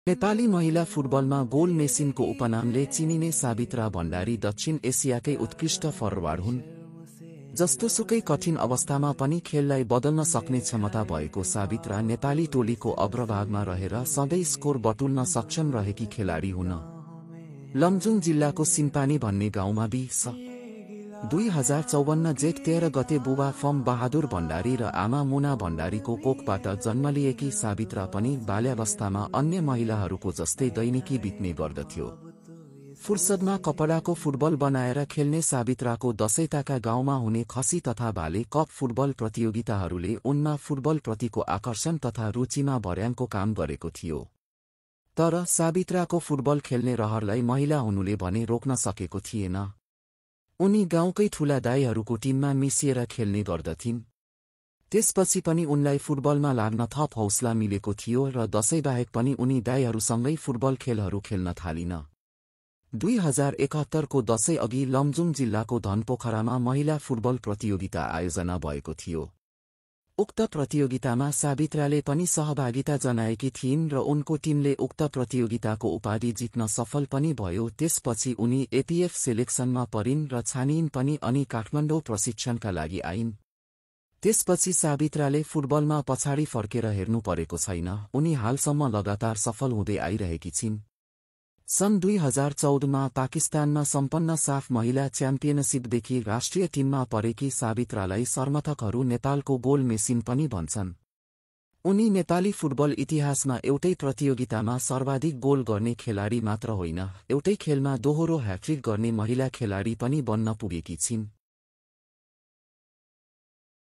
नेपाली महिला फुटबलमा गोल मेसिनको उपनामले चिनिने साबित्रा भण्डारी दक्षिण एसियाकै उत्कृष्ट फरवार्ड हुन्। जस्तोसुकै कठिन अवस्थामा पनि खेललाई बदल्न सक्ने क्षमता भएको साबित्रा नेपाली टोलीको अग्रभागमा रहेर सधैँ स्कोर बटुल्न सक्षम रहेकी खेलाडी हुन्। लमजुङ जिल्लाको सिन्पानी भन्ने गाउँमा बि.स. 2054 जेठ 13 गते बुबा फम बहादुर भण्डारी र आमा मुना भण्डारीको कोखबाट जन्म लिएकी साबित्रा पनि बाल्यावस्थामा अन्य महिलाहरूको जस्तै दैनिकी बित्ने गर्दथ्यो। फुर्सदमा कपडाको फुटबल बनाएर खेल्ने साबित्राको दशैताका गाउँमा हुने खसी तथा भाले कप फुटबल प्रतियोगिताहरूले उनमा फुटबलप्रतिको आकर्षण तथा रुचिमा भर्याङको काम गरेको थियो। तर साबित्राको फुटबल खेल्ने रहरलाई महिला हुनुले भने रोक्न सकेको थिएन। उनी गाउँकै ठूला दाइहरूको टिममा मिसिएर खेल्ने गर्दथिन्। त्यसपछि पनि उनलाई फुटबलमा लाग्न थप हौसला मिलेको थियो र दशैँबाहेक पनि उनी दाइहरूसँगै फुटबल खेलहरू खेल्न थालिन्। 2071 को दशैँ अघि लमजुङ जिल्लाको धनपोखरामा महिला फुटबल प्रतियोगिता आयोजना भएको थियो। उक्त प्रतियोगितामा साबित्राले पनि सहभागिता जनाएकी थिइन् र उनको टिमले उक्त प्रतियोगिताको उपाधि जित्न सफल पनि भयो। त्यसपछि उनी एपिएफ सेलेक्सनमा परिन् र छानिइन् पनि अनि काठमाडौँ प्रशिक्षणका लागि आइन्। त्यसपछि साबित्राले फुटबलमा पछाडि फर्केर हेर्नु परेको छैन। उनी हालसम्म लगातार सफल हुँदै आइरहेकी छिन्। सन् 2014मा पाकिस्तानमा सम्पन्न साफ महिला च्याम्पियनसिपदेखि राष्ट्रिय टिममा परेकी साबित्रालाई समर्थकहरू नेपालको गोल मेसिन पनि भन्छन्। उनी नेपाली फुटबल इतिहासमा एउटै प्रतियोगितामा सर्वाधिक गोल गर्ने खेलाडी मात्र होइन, एउटै खेलमा दोहोरो ह्याट्रिक गर्ने महिला खेलाडी पनि बन्न पुगेकी छिन्।